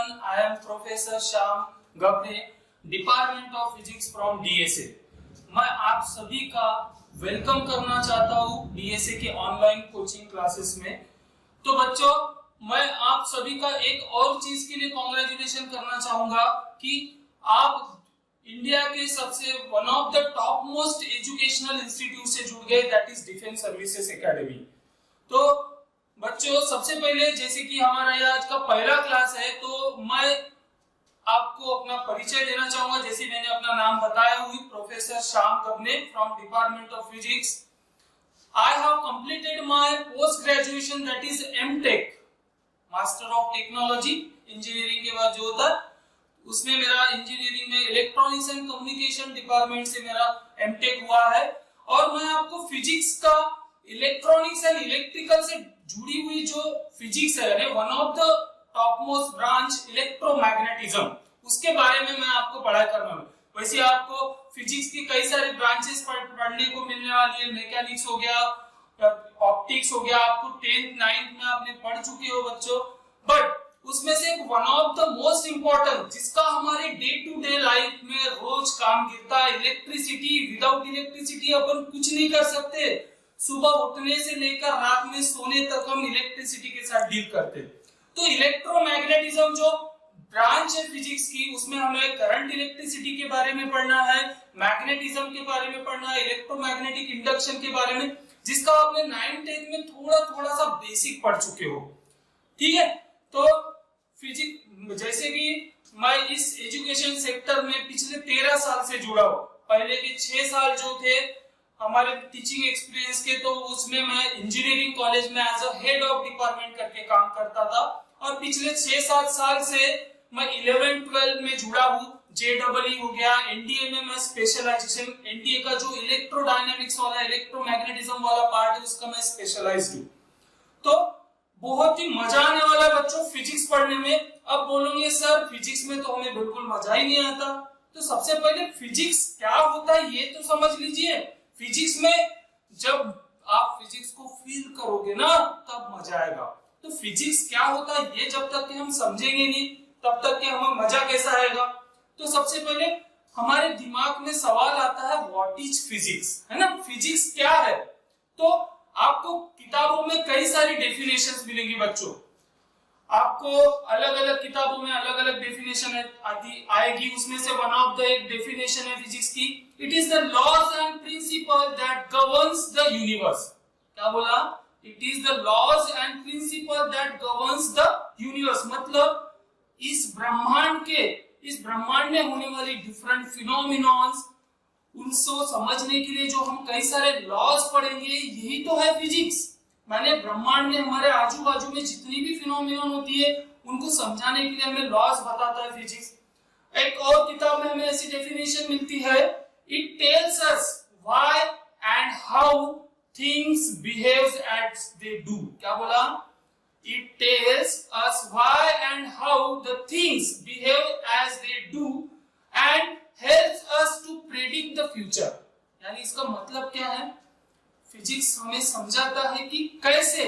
everyone, I am Professor Shyam Gapne, department of physics from DSA. मैं आप सभी का वेलकम करना चाहता हूँ डीएसए के ऑनलाइन कोचिंग क्लासेस में। तो बच्चों, मैं आप सभी का एक और चीज के लिए कॉन्ग्रेचुलेशन करना चाहूंगा कि आप इंडिया के सबसे one of the top most educational institute से जुड़ गए, that is defence services academy. तो बच्चों, सबसे पहले जैसे कि हमारा ये आज का पहला क्लास है, तो मैं आपको अपना परिचय देना चाहूंगा। जैसे मैंने अपना नाम बताया हुई, professor Shyam Gabne from department of physics. I have completed my post graduation, that is MTech, master of technology. Engineering के बाद जो होता है उसमें मेरा इंजीनियरिंग में इलेक्ट्रॉनिक्स एंड कम्युनिकेशन डिपार्टमेंट से मेरा एमटेक हुआ है। और मैं आपको फिजिक्स का इलेक्ट्रॉनिक्स एंड इलेक्ट्रिकल से जुड़ी हुई जो फिजिक्स है, one of the top most branch electromagnetism, उसके बारे में मैं आपको पढ़ाई करना है। वैसे आपको फिजिक्स की कई सारी ब्रांचेस पढ़ने को मिलने वाली है। मैकेनिक्स हो गया, ऑप्टिक्स हो गया, आपको 10th 9th में आपने पढ़ चुके हो बच्चों। बट उसमें से one of the most important, जिसका हमारे डे टू डे लाइफ में रोज काम गिरता है, इलेक्ट्रिसिटी। विदाउट इलेक्ट्रिसिटी अपन कुछ नहीं कर सकते। सुबह उठने से लेकर रात में सोने तक हम इलेक्ट्रिसिटी के साथ डील करते हैं। तो इलेक्ट्रोमैग्नेटिज्म जो ब्रांच है फिजिक्स की, उसमें हमें करंट इलेक्ट्रिसिटी के बारे में पढ़ना है, मैग्नेटिज्म के बारे में पढ़ना है, इलेक्ट्रोमैग्नेटिक इंडक्शन के बारे में, जिसका आपने 9th 10th में थोड़ा सा बेसिक पढ़ चुके हो। ठीक है, तो फिजिक्स, जैसे कि मैं इस एजुकेशन सेक्टर में पिछले 13 साल से जुड़ा हूं। पहले के 6 साल जो थे हमारे टीचिंग एक्सपीरियंस के, तो उसमें मैं इंजीनियरिंग कॉलेज में as a head of department करके काम करता था। और पिछले 6-7 साल से मैं 11-12 में जुड़ा हूँ। जेईई हो गया, एनडीए में मैं स्पेशलाइजेशन, एनडीए का जो इलेक्ट्रोडायनेमिक्स वाला, इलेक्ट्रोमैग्नेटिज्म वाला पार्ट है, उसका मैं स्पेशलाइज्ड हूँ। तो बहुत ही मजा आने वाला है बच्चों फिजिक्स पढ़ने में। अब बोलोगे सर फिजिक्स में तो हमें बिल्कुल मजा ही नहीं आता। तो सबसे पहले फिजिक्स क्या होता है ये तो समझ लीजिए। फिजिक्स में जब आप फिजिक्स को फील करोगे ना, तब मजा आएगा। तो फिजिक्स क्या होता है ये जब तक कि हम समझेंगे नहीं, तब तक कि हमें मजा कैसा आएगा। तो सबसे पहले हमारे दिमाग में सवाल आता है, व्हाट इज फिजिक्स, है ना। फिजिक्स क्या है? तो आपको किताबों में कई सारी डेफिनेशंस मिलेंगी बच्चों। आपको अलग अलग किताबों में अलग अलग डेफिनेशन आएगी। उसमें से वन ऑफ द एक डेफिनेशन है फिजिक्स की, it is the laws and principle that governs the universe. क्या बोला? It is the laws and principle that governs the universe. मतलब इस ब्रह्मांड में होने वाली डिफरेंट फिनोमिनॉन्स, उनको समझने के लिए जो हम कई सारे लॉज पढ़ेंगे, यही तो है फिजिक्स। माने ब्रह्मांड में हमारे आजू बाजू में जितनी भी फिनोमिनन होती है, उनको समझाने के लिए हमें लॉज बताता है फिजिक्स। एक और किताब में हमें ऐसी डेफिनेशन मिलती है, it tells us why and how things behaves as they do. क्या बोला? It tells us why and how the things behave as they do and helps us to predict the future. यानी इसका मतलब क्या है? Physics हमें समझाता है कि कैसे,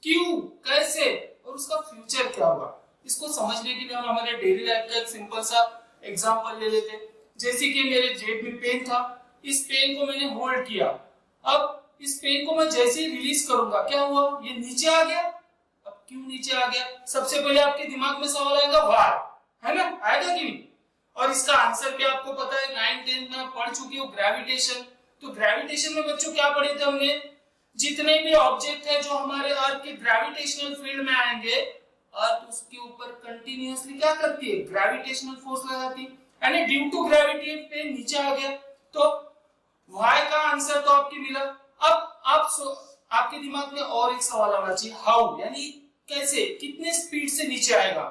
क्यों, कैसे और उसका फ्यूचर क्या होगा। इसको समझने के लिए हम हमारे डेली लाइफ का एक सिंपल सा एग्जांपल ले लेते हैं। जैसे कि मेरे जेब में पेन था, इस पेन को मैंने होल्ड किया। अब इस पेन को मैं जैसे ही रिलीज करूंगा, क्या हुआ? ये नीचे आ गया। अब क्यों नीचे आ गया? सबसे पहले आपके दिमाग में सवाल आएगा व्हाई, है ना, आएगा कि नहीं? और इसका आंसर भी आपको पता है, 9th 10th में पढ़ चुकी हो, ग्रेविटेशन। तो ग्रेविटेशन में बच्चों क्या पढ़े थे हमने? जितने भी ऑब्जेक्ट है जो हमारे अर्थ के ग्रेविटेशनल फील्ड में आएंगे, अर्थ उसके ऊपर कंटिन्यूअसली क्या करती है? ग्रेविटेशनल फोर्स लगाती है, यानी ड्यू टू ग्रेविटी पे नीचे आ गया। तो व्हाई का आंसर तो आपके मिला। अब आपके दिमाग में और एक सवाल आना चाहिए, हाउ, यानी कैसे, कितने स्पीड से नीचे आएगा।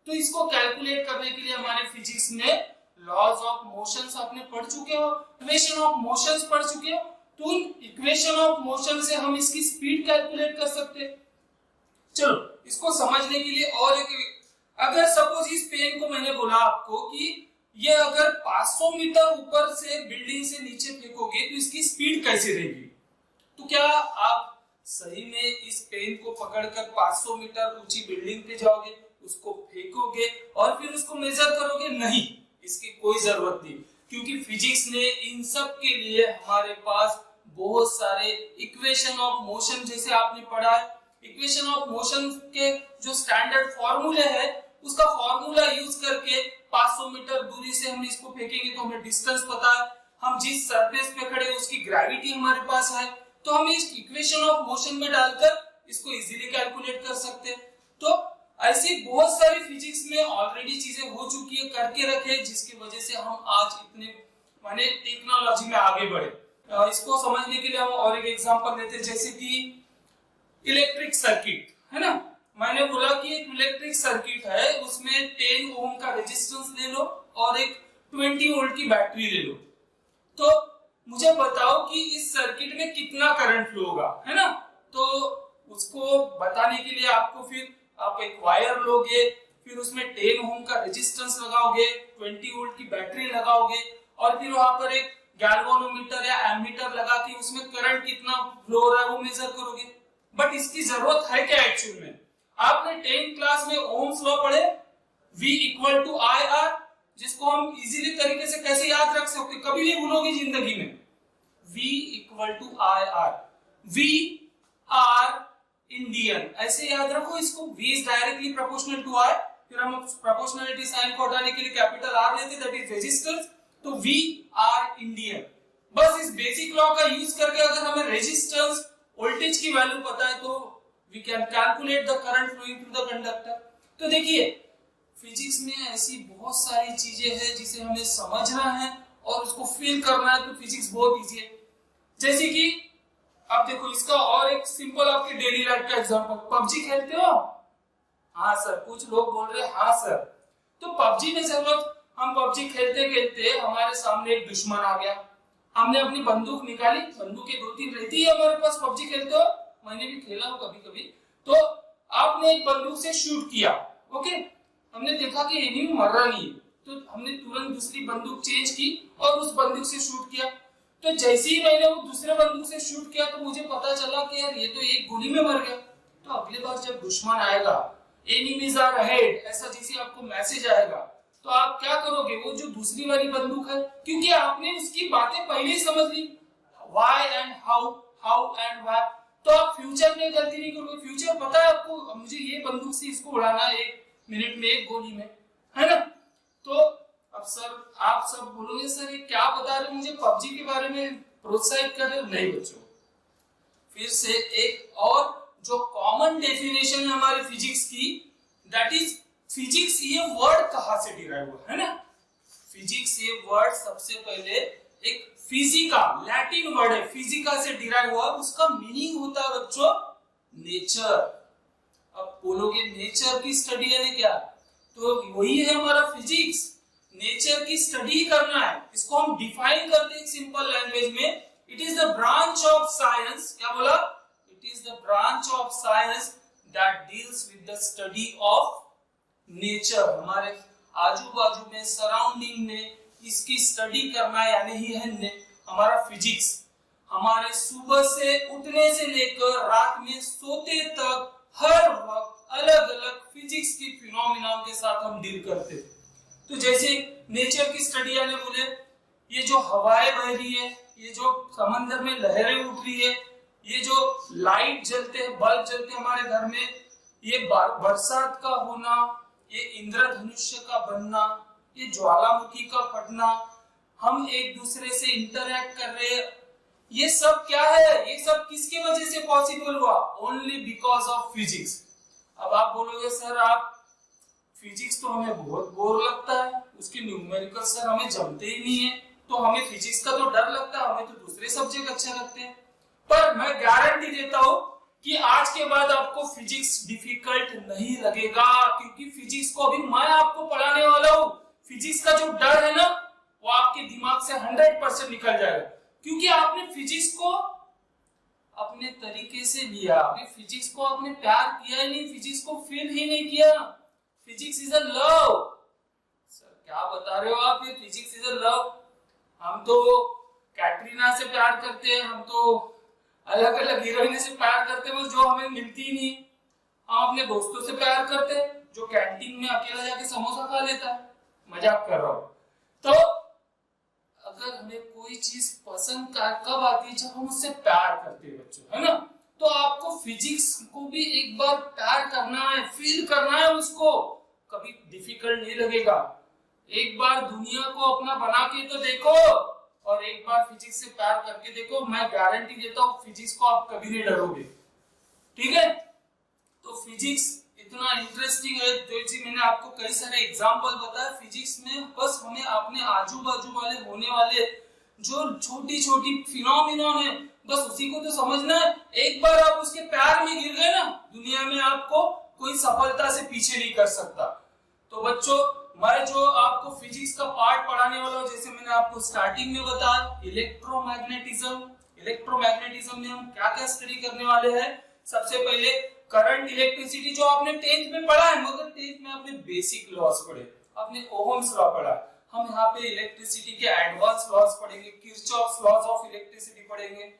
तो इसको कैलकुलेट करने के लिए हमारे फिजिक्स में लॉज ऑफ मोशंस आपने पढ़ चुके हो, इक्वेशन ऑफ मोशंस पढ़ चुके हो। तो इक्वेशन ऑफ मोशन से हम इसकी स्पीड कैलकुलेट कर सकते हैं। चलो इसको समझने के लिए और एक, अगर सपोज इस पेन को मैंने बोला आपको कि ये अगर 500 मीटर ऊपर से बिल्डिंग से नीचे फेंकोगे तो इसकी स्पीड कैसे रहेगी? तो क्या आप सही में इस पेन को पकड़कर 500 मीटर ऊंची बिल्डिंग पे जाओगे? उसको फेंकोगे और फिर उसको मेजर करोगे? नहीं, इसकी कोई जरूरत नहीं, क्योंकि फिजिक्स ने इन सब के लिए हमारे पास बहुत सारे इक्वेशन ऑफ मोशन, जैसे आपने पढ़ा है, इक्वेशन ऑफ मोशन के जो स्टैंडर्ड फॉर्मूले है, उसका फॉर्मूला यूज करके 500 मीटर दूरी से हम इसको फेंकेंगे तो हमें डिस्टेंस पता है, हम जिस सरफेस पे खड़े हैं उसकी ग्रेविटी हमारे पास है, तो हम इस इक्वेशन ऑफ मोशन में डालकर इसको इजीली कैलकुलेट कर सकते हैं। तो ऐसी बहुत सारी फिजिक्स में ऑलरेडी चीजें हो चुकी है, करके रखे, जिसकी वजह से हम आज इतने माने टेक्नोलॉजी में आगे बढ़े। इसको समझने के लिए हम और एक एग्जांपल लेते हैं, जैसे कि इलेक्ट्रिक सर्किट है ना। मैंने बोला कि एक इलेक्ट्रिक सर्किट है, उसमें 10 ओम का रेजिस्टेंस ले लो और एक 20 वोल्ट की बैटरी ले लो, तो मुझे बताओ कि इस सर्किट में कितना करंट फ्लो होगा, है ना। तो उसको बताने के लिए आपको फिर आप एक वायर लोगे, फिर उसमें 10 ओम का रेजिस्टेंस लगाओगे, 20 वोल्ट की बैटरी लगाओगे और फिर वहां पर एक गैल्वेनोमीटर या एमीटर लगा के उसमें करंट कितना फ्लो हो रहा है वो मेजर करोगे। बट इसकी जरूरत है क्या एक्चुअल में? आपने 10th क्लास में ओम्स लॉ पढ़े, V equal to I R, जिसको हम इजीली तरीके से कैसे याद रख सकते, कभी नहीं भूलोगे जिंदगी में। V equal to I R, V R Indian, ऐसे याद रखो इसको। V is directly proportional to I, फिर हम प्रोपोर्शनलिटी साइन को हटाने के लिए कैपिटल R लेते, दैट इज रेजिस्टेंस, तो V आर इंडियन। बस इस बेसिक लॉ का यूज करके अगर हमें रेजिस्टेंस वोल्टेज की वैल्यू पता है तो we can calculate the current flowing through the conductor। तो देखिए फिजिक्स में ऐसी बहुत सारी चीजें हैं जिसे हमें समझना है और उसको फील करना है, तो फिजिक्स बहुत इजी है। जैसे कि अब देखो इसका और एक सिंपल आपके डेली लाइफ का एग्जांपल, पबजी खेलते हो? हाँ सर, कुछ लोग बोल रहे हैं हाँ सर। तो पबजी में जरूरत, हम पबजी खेलते खेलते हमारे सामने एक दुश्मन आ गया, हमने अपनी बंदूक निकाली, बंदूकें 2-3 रहती है हमारे पास पबजी खेलते हो, मैंने भी खेला हूं कभी कभी। तो आपने एक बंदूक से शूट किया, ओके, हमने देखा कि एनिमी मर रहा नहीं है, तो हमने तुरंत दूसरी बंदूक चेंज की और उस बंदूक से शूट किया। तो जैसे ही मैंने वो दूसरे बंदूक से शूट किया तो मुझे पता चला कि यार ये तो एक गोली में मर गया। तो अगली बार जब दुश्मन आएगा, एनिमीज आर अहेड, ऐसा जैसे आपको मैसेज आएगा, तो आप क्या करोगे? वो जो दूसरी वाली बंदूक है, क्योंकि आपने उसकी बातें पहले ही समझ ली, why and how, how and why, तो आप फ्यूचर में गलती नहीं करोगे। फ्यूचर पता है आपको, मुझे ये बंदूक से इसको उड़ाना है 1 मिनट में 1 गोली में, है ना। तो अब सर आप सब बोलोगे सर ये क्या बता रहे हो, मुझे पबजी के बारे में प्रोत्साहित कर रहे हो? नहीं बच्चों, फिर से एक और जो कॉमन डेफिनेशन है हमारे फिजिक्स की, दैट इज फिजिक्स। ये वर्ड कहां से डिराइव हुआ है ना? फिजिक्स ये वर्ड सबसे पहले एक फिजिका, लैटिन वर्ड है, फिजिका से डिराइव हुआ, उसका मीनिंग होता है बच्चों नेचर। अब बोलोगे नेचर की स्टडी है क्या? तो वही है हमारा फिजिक्स, नेचर की स्टडी करना है। इसको हम डिफाइन करते हैं सिंपल लैंग्वेज में, it is the branch of science, क्या बोला? It is the branch of science that deals with the study of nature. हमारे आजू बाजू में, सराउंडिंग में इसकी स्टडी करना यानी ही है हमारा फिजिक्स। हमारे सुबह से उठने से लेकर रात में सोते तक हर वक्त अलग अलग फिजिक्स की फिनोमिना के साथ हम डील करते हैं। तो जैसे नेचर की स्टडी यानी बोले ये जो हवाएं बह रही है, ये जो समंदर में लहरें उठ रही है, ये जो लाइट जलते हैं, बल्ब जलते हैं हमारे घर में, ये बरसात का होना, ये इंद्रधनुष्य का बनना, ये ज्वालामुखी का फटना, हम एक दूसरे से इंटरैक्ट कर रहे हैं, ये सब क्या है? ये सब किसकी वजह से पॉसिबल हुआ? Only because of physics. अब आप बोलोगे सर आप फिजिक्स तो हमें बहुत बोर लगता है, उसके न्यूमेरिकल सर हमें जमते ही नहीं है, तो हमें फिजिक्स का तो डर लगता है, हमें तो दूसरे सब्जेक्ट अच्छे लगते हैं। पर मैं गारंटी देता हूं कि आज के बाद आपको फिजिक्स डिफिकल्ट नहीं लगेगा, क्योंकि फिजिक्स को अभी मैं आपको पढ़ाने वाला हूं। फिजिक्स का जो डर है ना, वो आपके दिमाग से 100% निकल जाएगा, क्योंकि आपने फिजिक्स को अपने तरीके से लिया, अभी फिजिक्स को आपने प्यार किया ही नहीं, फिजिक्स को फील ही नहीं किया। Physics is a love. Sir क्या बता रहे हो आप, ये फिजिक्स इज अ लव? हम तो कैटरीना से प्यार करते हैं, हम तो अलग अलग हीरोइन से प्यार करते हैं जो हमें मिलती ही नहीं। हम अपने दोस्तों से प्यार करते हैं जो कैंटीन में अकेला जाके समोसा खा लेता है, मजाक कर रहा हूं। तो अगर हमें कोई चीज पसंद कब आती है, जब हम उससे प्यार करते हैं बच्चों, है ना। तो आपको फिजिक्स को भी एक बार प्यार करना है, फील करना है उसको, कभी डिफिकल्ट नहीं लगेगा। एक बार दुनिया को अपना बना के तो देखो और एक बार फिजिक्स से प्यार करके देखो, मैं गारंटी देता हूँ फिजिक्स को आप कभी नहीं डरोगे। ठीक है, तो फिजिक्स इतना इंटरेस्टिंग है, जैसे मैंने आपको कई सारे एग्जांपल बताया फिजिक्स में। बस हमें अपने आजू बाजू वाले होने वाले जो छोटी छोटी फिनोमिनन है, बस उसी को तो समझना है। एक बार आप उसके प्यार में गिर गए ना, दुनिया में आपको कोई सफलता से पीछे नहीं कर सकता। तो बच्चों, मैं जो आपको फिजिक्स का पार्ट पढ़ाने वाला हूँ, जैसे मैंने आपको स्टार्टिंग में बताया, इलेक्ट्रोमैग्नेटिज्म में हम क्या क्या स्टडी करने वाले हैं। सबसे पहले करंट, इलेक्ट्रिसिटी, जो आपने 10th में पढ़ा है, मगर 10th में आपने बेसिक लॉस पढ़े, आपने ओहम्स लॉ पढ़ा। हम यहाँ पे इलेक्ट्रिसिटी के एडवांस लॉस पढ़ेंगे, किरचॉफ्स लॉज ऑफ इलेक्ट्रिसिटी पढ़ेंगे।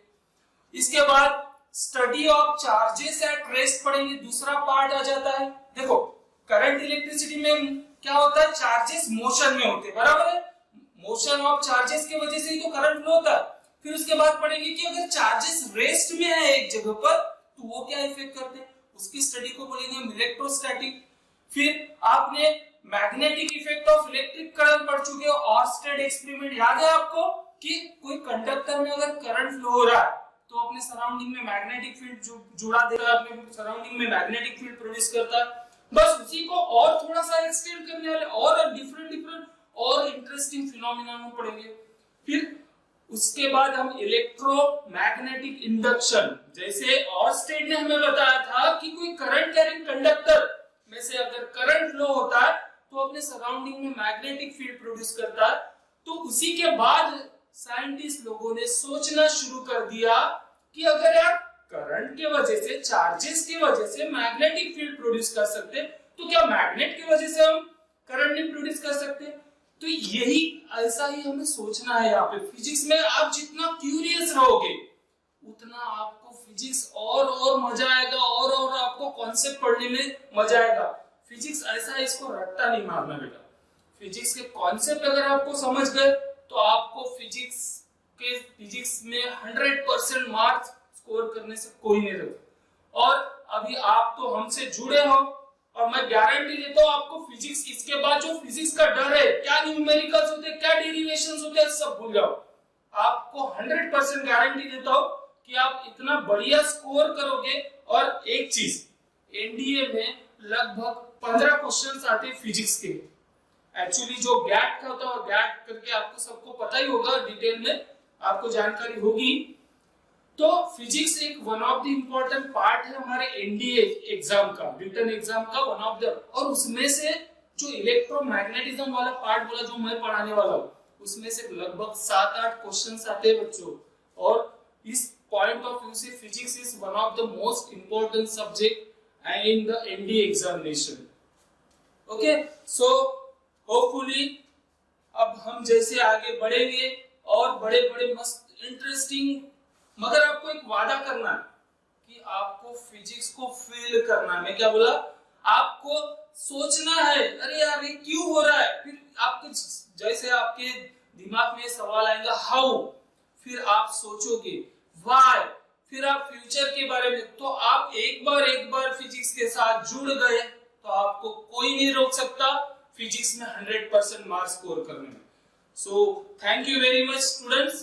इसके बाद study of charges at rest पढ़ेंगे, दूसरा पार्ट आ जाता है। देखो, करंट इलेक्ट्रिसिटी में क्या होता है, चार्जेस मोशन में होते हैं, बराबर है। मोशन ऑफ चार्जेस की वजह से ही तो करंट फ्लो होता है। फिर उसके बाद पढ़ेंगे कि अगर चार्जेस रेस्ट में है एक जगह पर, तो वो क्या इफेक्ट करते हैं, उसकी स्टडी को बोलेंगे हम इलेक्ट्रोस्टैटिक। फिर आपने magnetic effect of electric current पढ़ चुके हो, ऑर्स्टेड एक्सपेरिमेंट याद है आपको, कि कोई कंडक्टर में अगर करंट फ्लो हो रहा है तो अपने सराउंडिंग में मैग्नेटिक फील्ड जुड़ा देता है, अपने सराउंडिंग में मैग्नेटिक फील्ड प्रोड्यूस करता है। बस उसी को और थोड़ा सा एक्सटेंड करने वाले और डिफरेंट और इंटरेस्टिंग फिनोमेना हम पढ़ेंगे। फिर उसके बाद हम इलेक्ट्रोमैग्नेटिक इंडक्शन, जैसे ऑर्स्टेड ने हमें बताया था कि कोई करंट कैरिंग कंडक्टर में से अगर करंट फ्लो होता है तो अपने सराउंडिंग में मैग्नेटिक फील्ड प्रोड्यूस करता है। तो उसी के बाद साइंटिस्ट लोगों ने सोचना शुरू कर दिया कि अगर यार करंट की वजह से, चार्जेस की वजह से मैग्नेटिक फील्ड प्रोड्यूस कर सकते, तो क्या मैग्नेट की वजह से हम करंट नहीं प्रोड्यूस कर सकते। तो यही ऐसा ही हमें सोचना है। यहाँ पे फिजिक्स में आप जितना क्यूरियस रहोगे उतना आपको फिजिक्स और मजा आएगा, और आपको कॉन्सेप्ट पढ़ने में मजा आएगा। फिजिक्स ऐसा है, इसको रट्टा नहीं मारना बेटा। फिजिक्स के कॉन्सेप्ट अगर आपको समझ गए तो आपको फिजिक्स में 100% मार्क्स स्कोर करने से कोई नहीं रोके। और अभी आप तो हमसे जुड़े हो और मैं गारंटी देता हूँ आपको फिजिक्स, इसके बाद जो फिजिक्स का डर है, क्या न्यूमेरिकल्स होते हैं, क्या डेरिवेशंस होते हैं, सब भूल जाओ। आपको 100% गारंटी देता हूँ कि आप इतना बढ़िया स्कोर करोगे। और एक चीज, एनडीए में लगभग 15 क्वेश्चंस आते हैं फिजिक्स के। एक्चुअली जो गैट का होता है, गैट करके आपको सबको पता ही होगा, डिटेल में आपको जानकारी होगी। तो फिजिक्स एक one of the important part है हमारे एनडीए एग्जाम का, रिटन एग्जाम का वन ऑफ द। और उसमें से जो इलेक्ट्रोमैग्नेटिज्म वाला पार्ट बोला जो मैं पढ़ाने वाला हूँ, उसमें से लगभग 7-8 क्वेश्चंस आते हैं बच्चों। और इस पॉइंट ऑफ व्यू से physics is one of the most important subject in the NDA examination. Okay, so hopefully अब हम जैसे आगे बढ़ेंगे और बड़े बड़े मस्त इंटरेस्टिंग, मगर आपको एक वादा करना है कि आपको फिजिक्स को फील करना है। मैं क्या बोला, आपको सोचना है, अरे यार ये क्यों हो रहा है। फिर आपके जैसे आपके दिमाग में सवाल आएगा हाउ, फिर आप सोचोगे व्हाई, फिर आप फ्यूचर के बारे में। तो आप एक बार फिजिक्स के साथ जुड़ गए तो आपको कोई नहीं रोक सकता फिजिक्स में 100% मार्क्स स्कोर करने में। So thank you very much students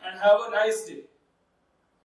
and have a nice day.